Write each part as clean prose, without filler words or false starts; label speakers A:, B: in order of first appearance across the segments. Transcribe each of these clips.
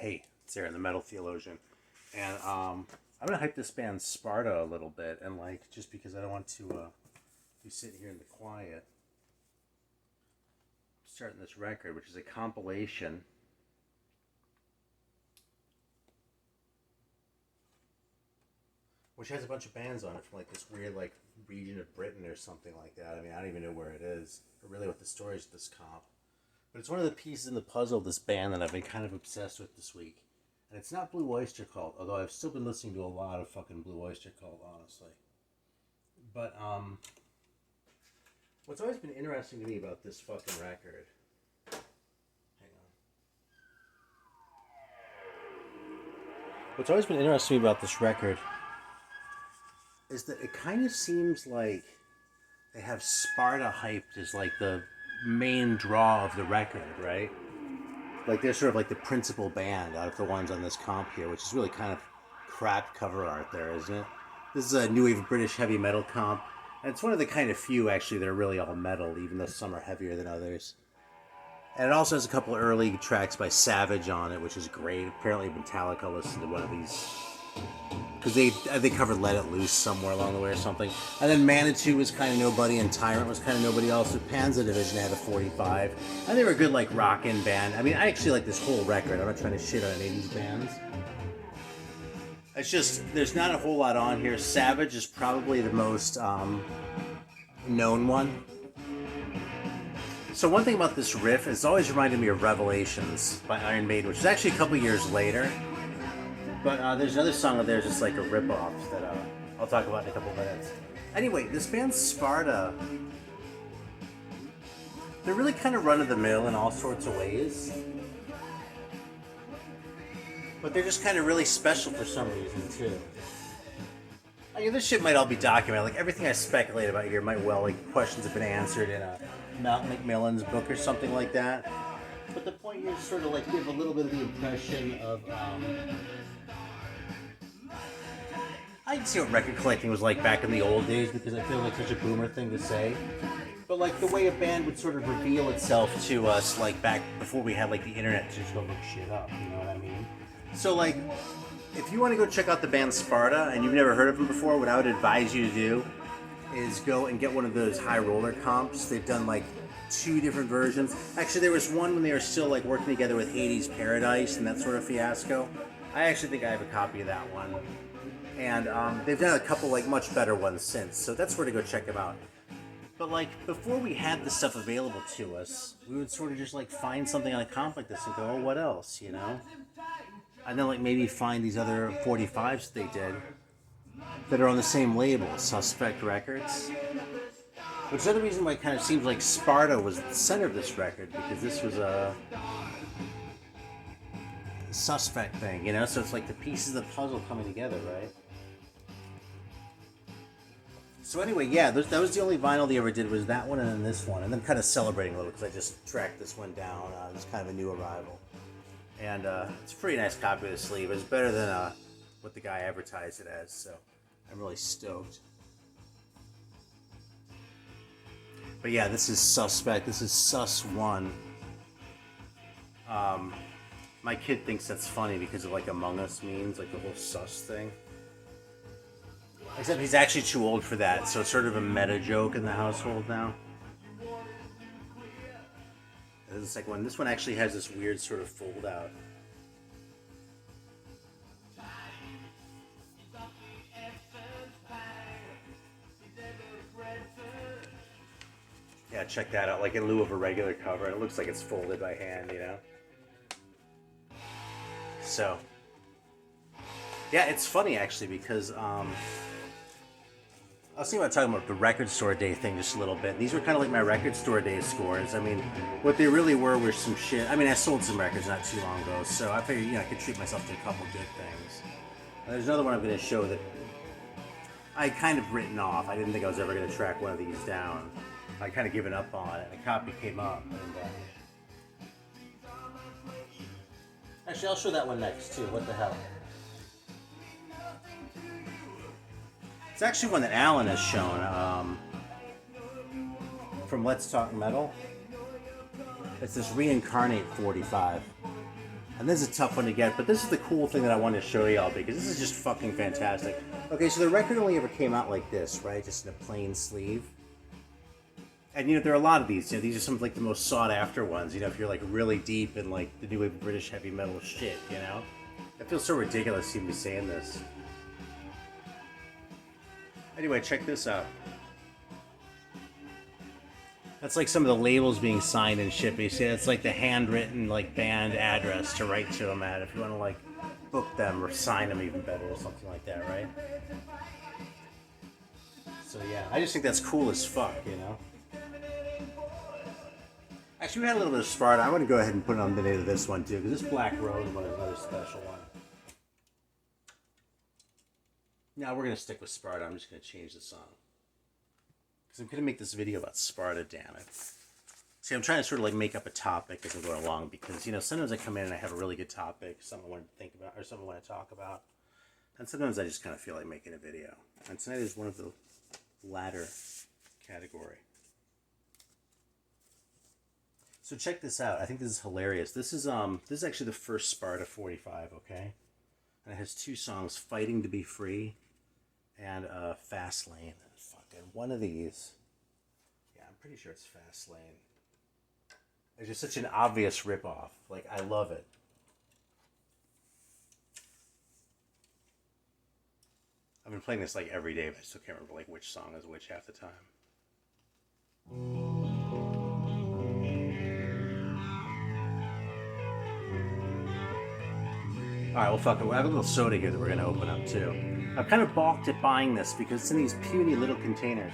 A: Hey, it's Aaron, the Metal Theologian, and I'm gonna hype this band Sparta a little bit, and like just because I don't want to be sitting here in the quiet, starting this record, which is a compilation. Which has a bunch of bands on it from like this weird like region of Britain or something like that. I mean, I don't even know where it is or really what the story is of this comp. But it's one of the pieces in the puzzle of this band that I've been kind of obsessed with this week. And it's not Blue Oyster Cult, although I've still been listening to a lot of fucking Blue Oyster Cult, honestly. But what's always been interesting to me about this fucking record, hang on. What's always been interesting to me about this record is that it kind of seems like they have Sparta hyped as like the main draw of the record, right? Like they're sort of like the principal band out of the ones on this comp here, which is really kind of crap cover art there, isn't it? This is a new wave British heavy metal comp, and it's one of the kind of few actually that are really all metal, even though some are heavier than others. And it also has a couple of early tracks by Savage on it, which is great. Apparently Metallica listened to one of these because they covered Let It Loose somewhere along the way or something. And then Manitou was kind of nobody, and Tyrant was kind of nobody else. But Panzer Division had a 45, and they were a good like rockin' band. I mean, I actually like this whole record. I'm not trying to shit on any of these bands. It's just there's not a whole lot on here. Savage is probably the most known one. So one thing about this riff is it's always reminded me of Revelations by Iron Maiden, which is actually a couple years later. But there's another song of theirs that's like a rip-off that I'll talk about in a couple minutes. Anyway, this band Sparta, they're really kind of run-of-the-mill in all sorts of ways. But they're just kind of really special for some reason, too. I mean, this shit might all be documented. Like, everything I speculate about here might well, like, questions have been answered in a Malcolm McMillan's book or something like that. But the point here is sort of, like, give a little bit of the impression of, I can see what record collecting was like back in the old days because I feel like such a boomer thing to say. But like the way a band would sort of reveal itself to us like back before we had like the internet to just go look shit up, you know what I mean? So like, if you want to go check out the band Sparta and you've never heard of them before, what I would advise you to do is go and get one of those high roller comps. They've done like 2 different versions. Actually, there was one when they were still like working together with Hades Paradise and that sort of fiasco. I actually think I have a copy of that one. And they've done a couple like much better ones since, so that's where to go check them out. But like before we had this stuff available to us, we would sort of just like find something on a comp like this and go, oh, what else, you know? And then like maybe find these other 45s they did that are on the same label, Suspect Records. Which is another reason why it kind of seems like Sparta was the center of this record, because this was a Suspect thing, you know? So it's like the pieces of the puzzle coming together, right? So anyway, yeah, that was the only vinyl they ever did, was that one and then this one. And then kind of celebrating a little because I just tracked this one down. It's kind of a new arrival. And it's a pretty nice copy of the sleeve. It's better than what the guy advertised it as, so I'm really stoked. But yeah, this is Suspect. This is Sus 1. My kid thinks that's funny because of like Among Us memes, like the whole sus thing. Except he's actually too old for that, so it's sort of a meta joke in the household now. This is the second one. This one actually has this weird sort of fold out. Yeah, check that out. Like in lieu of a regular cover, it looks like it's folded by hand, you know? So, yeah, it's funny actually because I was thinking about talking about the record store day thing just a little bit. These were kind of like my record store day scores. I mean, what they really were some shit. I mean, I sold some records not too long ago, so I figured, you know, I could treat myself to a couple good things. There's another one I'm going to show that I kind of written off. I didn't think I was ever going to track one of these down. I kind of given up on it. A copy came up, and actually, I'll show that one next too. What the hell? It's actually one that Alan has shown from Let's Talk Metal. It's this Reincarnate 45. And this is a tough one to get, but this is the cool thing that I wanted to show y'all because this is just fucking fantastic. Okay, so the record only ever came out like this, right? Just in a plain sleeve. And, you know, there are a lot of these. You know, these are some of, like, the most sought-after ones, you know, if you're, like, really deep in, like, the new wave of British heavy metal shit, you know? It feels so ridiculous to even be saying this. Anyway, check this out. That's, like, some of the labels being signed and shit. But you see, that's, like, the handwritten, like, band address to write to them at if you want to, like, book them or sign them even better or something like that, right? So, yeah, I just think that's cool as fuck, you know? Actually, we had a little bit of Sparta. I want to go ahead and put it on the name of this one, too, because this Black Rose one is another special one. Now, we're going to stick with Sparta. I'm just going to change the song. Because I'm going to make this video about Sparta, damn it. See, I'm trying to sort of, like, make up a topic as I'm going along, because, you know, sometimes I come in and I have a really good topic, something I want to think about, or something I want to talk about. And sometimes I just kind of feel like making a video. And tonight is one of the latter category. So check this out. I think this is hilarious. This is actually the first Sparta 45, okay? And it has two songs, Fighting to Be Free and Fast Lane. Fucking one of these. Yeah, I'm pretty sure it's Fast Lane. It's just such an obvious ripoff. Like, I love it. I've been playing this like every day, but I still can't remember like which song is which half the time. Alright, well fuck it. We have a little soda here that we're gonna open up too. I've kind of balked at buying this because it's in these puny little containers.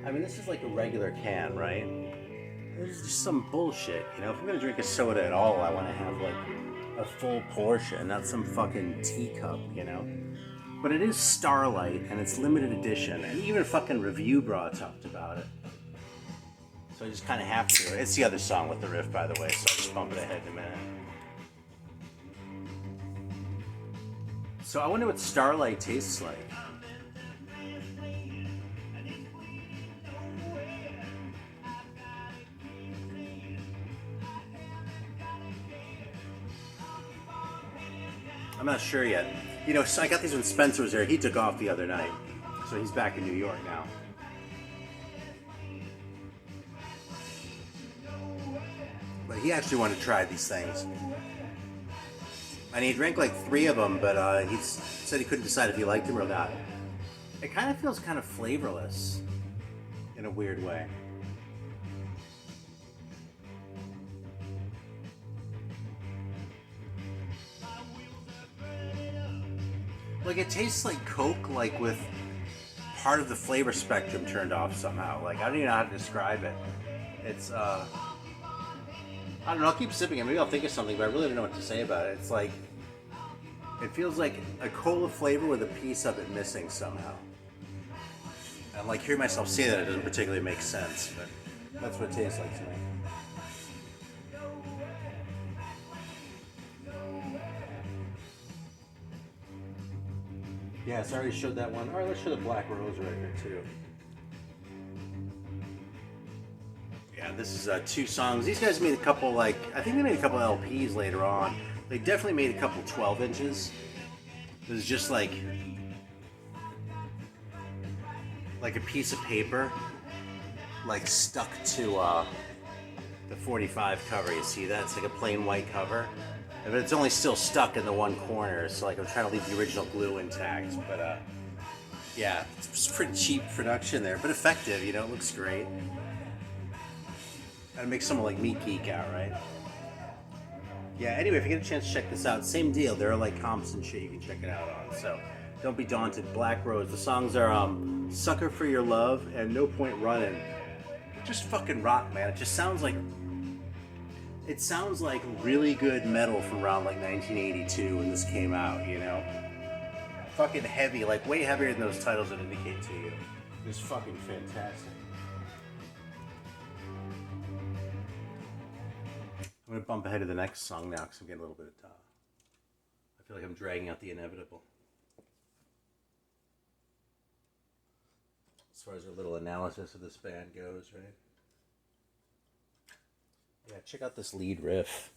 A: I mean, this is like a regular can, right? This is just some bullshit, you know? If I'm gonna drink a soda at all, I want to have like a full portion, not some fucking teacup, you know? But it is Starlight, and it's limited edition, and even fucking Review Bra talked about it. So I just kind of have to do it. It's the other song with the riff, by the way, so I'll just bump it ahead in a minute. So I wonder what Starlight tastes like. I'm not sure yet. You know, so I got these when Spencer was there. He took off the other night. So he's back in New York now. But he actually wanted to try these things. And he drank like 3 of them, but he said he couldn't decide if he liked them or not. It kind of feels kind of flavorless in a weird way. Like, it tastes like Coke, like with part of the flavor spectrum turned off somehow. Like, I don't even know how to describe it. It's, I don't know, I'll keep sipping it. Maybe I'll think of something, but I really don't know what to say about it. It's like, it feels like a cola flavor with a piece of it missing somehow. And like, hearing myself say that, it doesn't particularly make sense, but that's what it tastes like to me. Yeah, so I already showed that one. Alright, let's show the Black Rose right here too. Yeah, this is 2 songs. These guys made a couple, like, I think they made a couple LPs later on. They definitely made a couple 12 inches. It was just like a piece of paper, like stuck to the 45 cover. You see that? It's like a plain white cover. But it's only still stuck in the one corner, so like I'm trying to leave the original glue intact. But yeah, it's pretty cheap production there, but effective, you know, it looks great. Gotta make someone like me geek out, right? Yeah, anyway, if you get a chance to check this out, same deal. There are like comps and shit you can check it out on, so don't be daunted. Black Rose. The songs are Sucker for Your Love and No Point Running. Just fucking rock, man. It just sounds like... It sounds like really good metal from around like 1982 when this came out, you know? Fucking heavy, like way heavier than those titles would indicate to you. It's fucking fantastic. I'm gonna bump ahead to the next song now because I'm getting a little bit of I feel like I'm dragging out the inevitable. As far as our little analysis of this band goes, right? Yeah, check out this lead riff.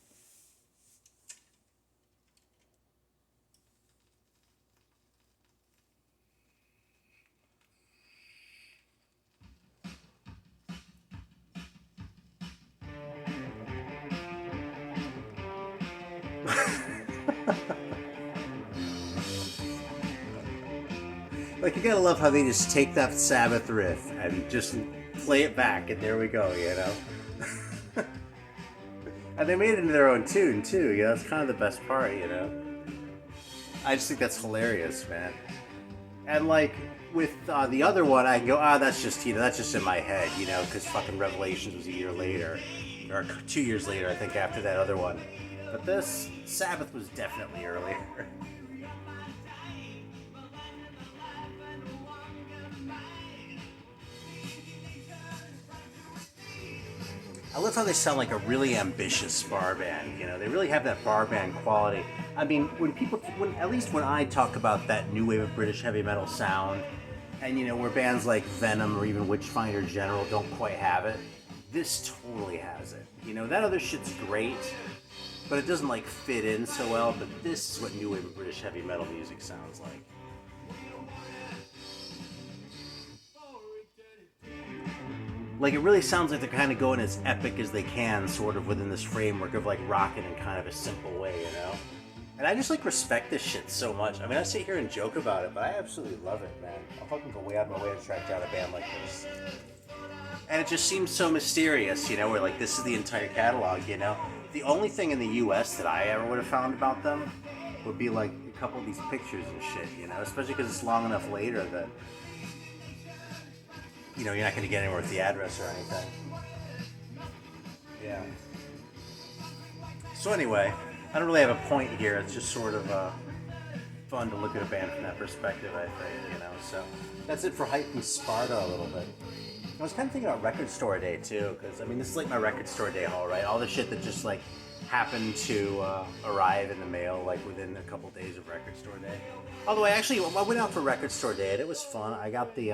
A: Like, you gotta love how they just take that Sabbath riff and just play it back, and there we go, you know? And they made it into their own tune, too, you know? That's kind of the best part, you know? I just think that's hilarious, man. And, like, with the other one, I can go, that's just, you know, that's just in my head, you know, because fucking Revelations was a year later, or 2 years later, I think, after that other one. But this, Sabbath was definitely earlier. I love how they sound like a really ambitious bar band. You know, they really have that bar band quality. I mean, at least when I talk about that new wave of British heavy metal sound, and you know, where bands like Venom or even Witchfinder General don't quite have it, this totally has it. You know, that other shit's great, but it doesn't like fit in so well. But this is what new wave of British heavy metal music sounds like. Like, it really sounds like they're kind of going as epic as they can, sort of within this framework of like rocking in kind of a simple way, you know? And I just like respect this shit so much. I mean, I sit here and joke about it, but I absolutely love it, man. I'll fucking go way out of my way to track down a band like this. And it just seems so mysterious, you know, where like this is the entire catalog, you know? The only thing in the US that I ever would have found about them would be like a couple of these pictures and shit, you know? Especially because it's long enough later that, you know, you're not going to get anywhere with the address or anything. Yeah. So anyway, I don't really have a point here. It's just sort of fun to look at a band from that perspective, I think, you know. So that's it for Hype and Sparta a little bit. I was kind of thinking about Record Store Day, too, because, I mean, this is like my Record Store Day haul, right? All the shit that just, like, happened to arrive in the mail, like, within a couple days of Record Store Day. Although I went out for Record Store Day, and it was fun. I got the,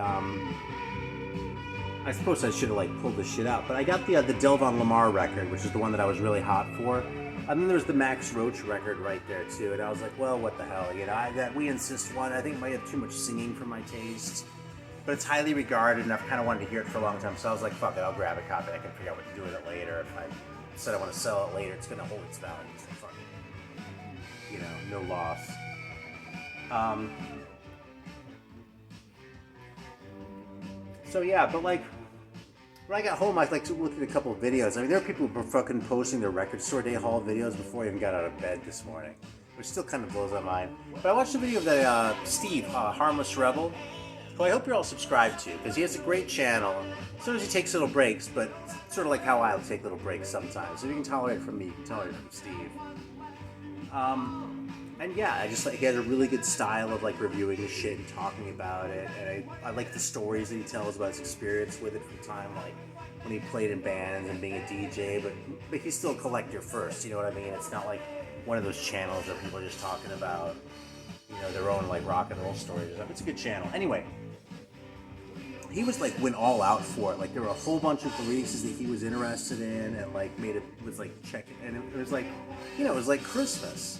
A: I suppose I should have like pulled this shit out, but I got the Delvon Lamar record, which is the one that I was really hot for. And then there's the Max Roach record right there too, and I was like, well, what the hell, you know? That We Insist one, I think it might have too much singing for my taste, but it's highly regarded, and I've kind of wanted to hear it for a long time. So I was like, fuck it, I'll grab a copy. I can figure out what to do with it later. If I said I want to sell it later, it's gonna hold its value. So fuck it, you know, no loss. So yeah, but like, when I got home, I like looked at a couple of videos. I mean, there are people who were fucking posting their Record Store Day haul videos before I even got out of bed this morning, which still kind of blows my mind. But I watched a video of that Steve, Harmless Rebel, who I hope you're all subscribed to, because he has a great channel. Sometimes he takes little breaks, but sort of like how I take little breaks sometimes. So if you can tolerate it from me, you can tolerate it from Steve. And yeah, I just like he has a really good style of like reviewing the shit and talking about it, and I like the stories that he tells about his experience with it from time like when he played in bands and being a DJ, but he's still a collector first, you know what I mean? It's not like one of those channels where people are just talking about, you know, their own like rock and roll stories or something. It's a good channel. Anyway, he was like went all out for it. Like there were a whole bunch of releases that he was interested in, and like was like checking, and it was like, you know, it was like Christmas.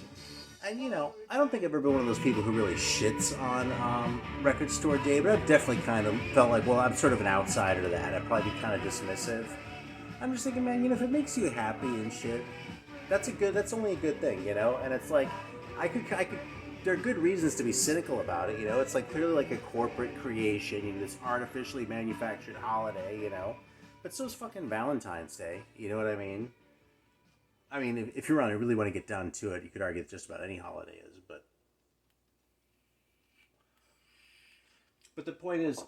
A: And, you know, I don't think I've ever been one of those people who really shits on Record Store Day, but I've definitely kind of felt like, well, I'm sort of an outsider to that. I'd probably be kind of dismissive. I'm just thinking, man, you know, if it makes you happy and shit, that's only a good thing, you know? And it's like, I could, there are good reasons to be cynical about it, you know? It's like clearly like a corporate creation, you know, this artificially manufactured holiday, you know? But so's fucking Valentine's Day, you know what I mean? I mean, if you really want to get down to it, you could argue that just about any holiday is, but the point is,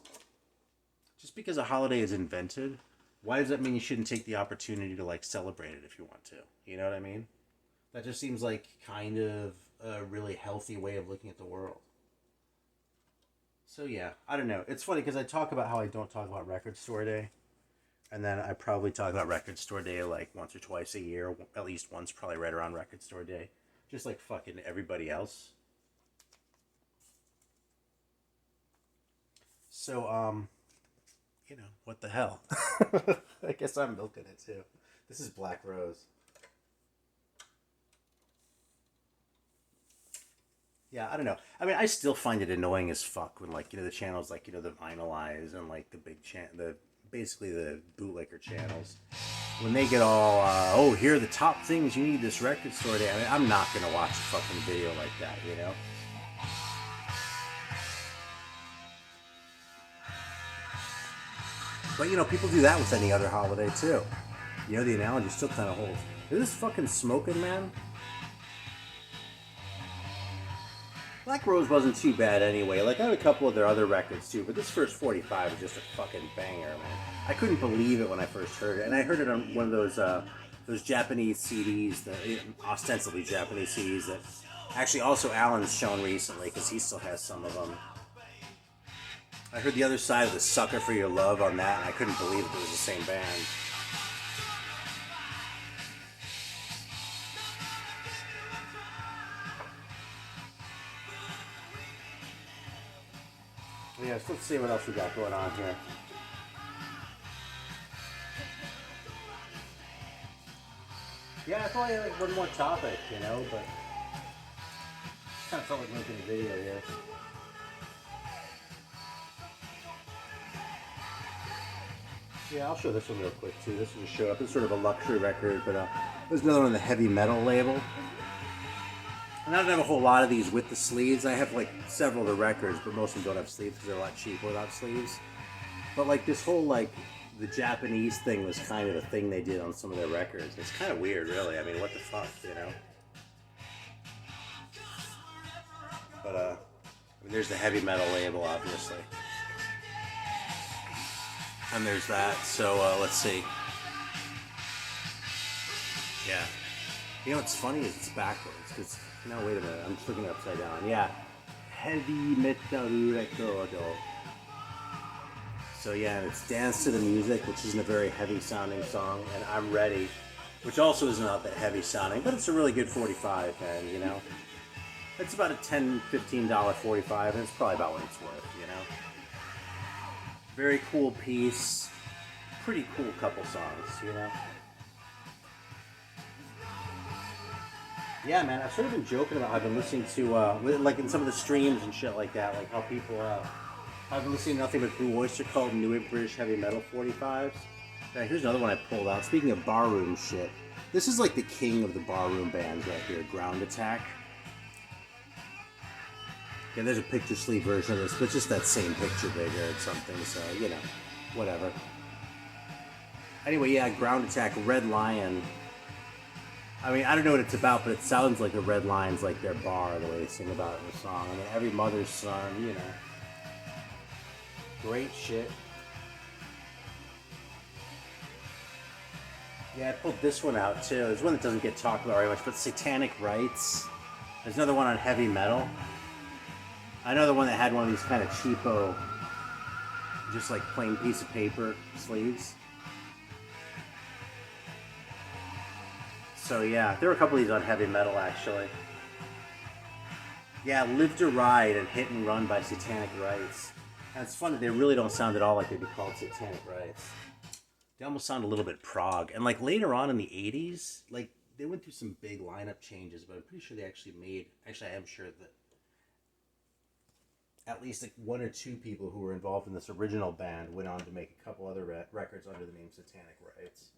A: just because a holiday is invented, why does that mean you shouldn't take the opportunity to, like, celebrate it if you want to? You know what I mean? That just seems like kind of a really healthy way of looking at the world. So, yeah, I don't know. It's funny because I talk about how I don't talk about Record Store Day. And then I probably talk about Record Store Day like once or twice a year, at least once, probably right around Record Store Day. Just like fucking everybody else. So, you know, what the hell? I guess I'm milking it too. This is Black Rose. Yeah, I don't know. I mean, I still find it annoying as fuck when, like, you know, the channels like, you know, the Vinylize and like the big basically the bootlegger channels when they get all, oh, here are the top things you need this record store to. I mean, I'm not gonna watch a fucking video like that, you know. But you know, people do that with any other holiday too. You know, the analogy still kind of holds. Is this fucking smoking, man? Black Rose wasn't too bad anyway. Like, I had a couple of their other records too, but this first 45 was just a fucking banger, man. I couldn't believe it when I first heard it, and I heard it on one of those Japanese CDs, the ostensibly Japanese CDs that actually also Alan's shown recently because he still has some of them. I heard the other side of the Sucker for Your Love on that, and I couldn't believe it was the same band. Yeah, so let's see what else we got going on here. Yeah, I thought I had like one more topic, you know, but kind of felt like making a video here. Yeah, I'll show this one real quick too. This will just show up. It's sort of a luxury record, but there's another one on the heavy metal label. And I don't have a whole lot of these with the sleeves. I have like several of the records, but most of them don't have sleeves because they're a lot cheaper without sleeves. But like this whole like the Japanese thing was kind of a thing they did on some of their records. It's kind of weird, really. I mean, what the fuck, you know? But I mean, there's the heavy metal label, obviously. And there's that. So let's see. Yeah. You know what's funny is it's backwards. Because, no, wait a minute. I'm just looking it upside down. Yeah. Heavy metal record. So yeah, and it's Dance to the Music, which isn't a very heavy sounding song, and I'm Ready, which also isn't that heavy sounding, but it's a really good 45, and you know, it's about a $10, $15 45, and it's probably about what it's worth, you know. Very cool piece, pretty cool couple songs, you know. Yeah, man, I've sort of been joking about how I've been listening to, like in some of the streams and shit like that, like how people, I've been listening to nothing but Blue Oyster Cult and New British Heavy Metal 45s. Right, here's another one I pulled out. Speaking of barroom shit, this is like the king of the barroom bands right here, Ground Attack. Yeah, there's a picture sleeve version of this, but just that same picture bigger or something, so, you know, whatever. Anyway, yeah, Ground Attack, Red Lion. I mean, I don't know what it's about, but it sounds like a Red Lion's like their bar, the way they sing about it in the song. I mean, every mother's son, you know. Great shit. Yeah, I pulled this one out too. There's one that doesn't get talked about very much, but Satanic Rights. There's another one on heavy metal. I know the one that had one of these kind of cheapo, just like plain piece of paper sleeves. So yeah, there were a couple of these on heavy metal actually. Yeah, Live to Ride and Hit and Run by Satanic Rights. And it's fun that they really don't sound at all like they'd be called Satanic Rights. They almost sound a little bit prog. And like later on in the 80s, like they went through some big lineup changes, but I'm pretty sure they actually made, I am sure that at least like one or two people who were involved in this original band went on to make a couple other records under the name Satanic Rights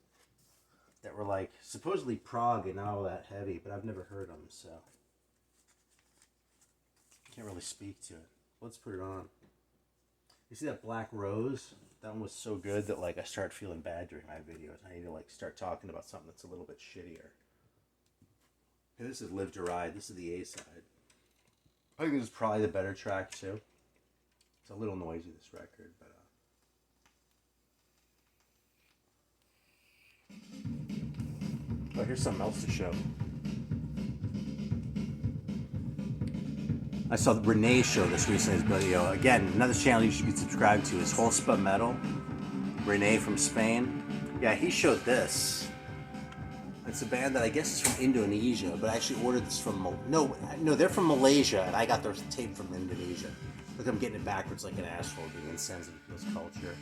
A: that were like supposedly prog and not all that heavy, but I've never heard them, so can't really speak to it. Let's put it on. You see that Black Rose? That one was so good that like I start feeling bad during my videos. I need to like start talking about something that's a little bit shittier. Okay, this is Live to Ride. This is the A side. I think this is probably the better track too. It's a little noisy, this record, but oh, here's something else to show. I saw Renee show this recently, his video. Again, another channel you should be subscribed to is Holspa Metal. Renee from Spain. Yeah, he showed this. It's a band that I guess is from Indonesia, but I actually ordered this from... No, they're from Malaysia, and I got their tape from Indonesia. Look, I'm getting it backwards like an asshole, being insensitive to this culture.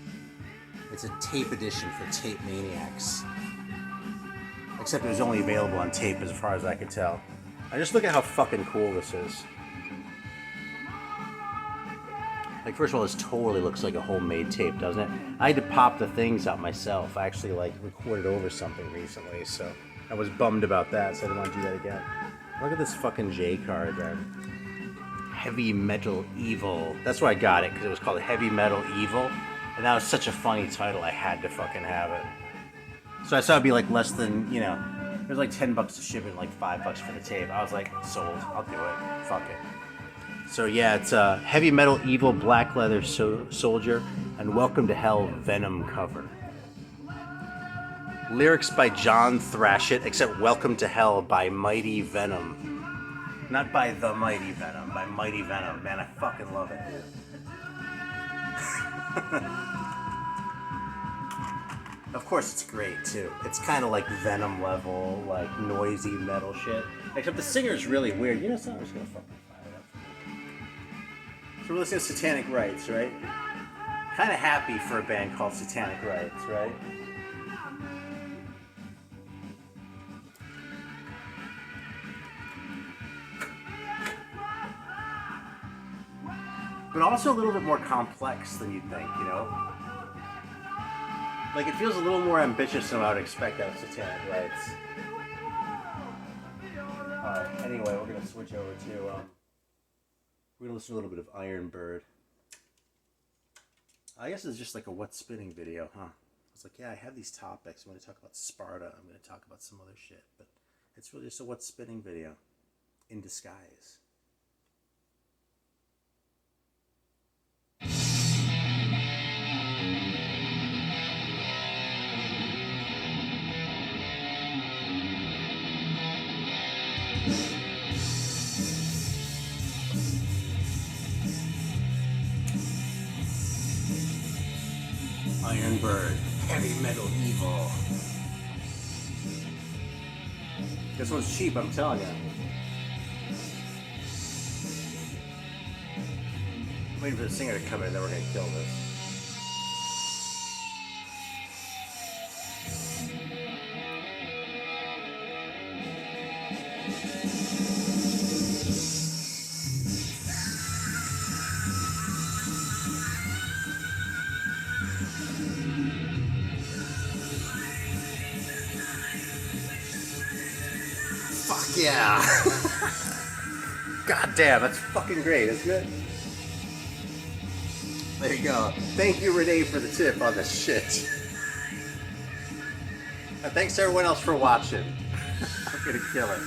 A: It's a tape edition for Tape Maniacs. Except it was only available on tape as far as I could tell. I just look at how fucking cool this is. Like, first of all, this totally looks like a homemade tape, doesn't it? I had to pop the things out myself. I actually, like, recorded over something recently, so I was bummed about that, so I didn't want to do that again. Look at this fucking J card, man. Heavy Metal Evil. That's why I got it, because it was called Heavy Metal Evil, and that was such a funny title, I had to fucking have it. So I saw it'd be, like, less than, you know, it was like $10 to ship and like $5 for the tape. I was like, sold. I'll do it. Fuck it. So yeah, it's a Heavy Metal Evil Black Leather Soldier and Welcome to Hell Venom cover. Lyrics by John Thrashit, except Welcome to Hell by Mighty Venom. Not by The Mighty Venom, by Mighty Venom. Man, I fucking love it. Of course it's great too. It's kind of like Venom level, like noisy metal shit. Except the singer's really weird. You know something? I'm just gonna fucking fire it up. So we're listening to Satanic Rights, right? Kind of happy for a band called Satanic Rights, right? But also a little bit more complex than you'd think, you know? Like, it feels a little more ambitious than I would expect out of Satanic Rights. Alright, anyway, we're gonna switch over to, we're gonna listen to a little bit of Iron Bird. I guess it's just like a what's spinning video, huh? I was like, yeah, I have these topics. I'm gonna talk about Sparta. I'm gonna talk about some other shit. But it's really just a what's spinning video. In disguise. Iron Bird, Heavy Metal Evil. This one's cheap, I'm telling you. I'm waiting for the singer to come in, then we're gonna kill this. Fuck yeah! God damn, that's fucking great, isn't it? There you go. Thank you, Renee, for the tip on this shit. And thanks to everyone else for watching. I'm gonna kill it.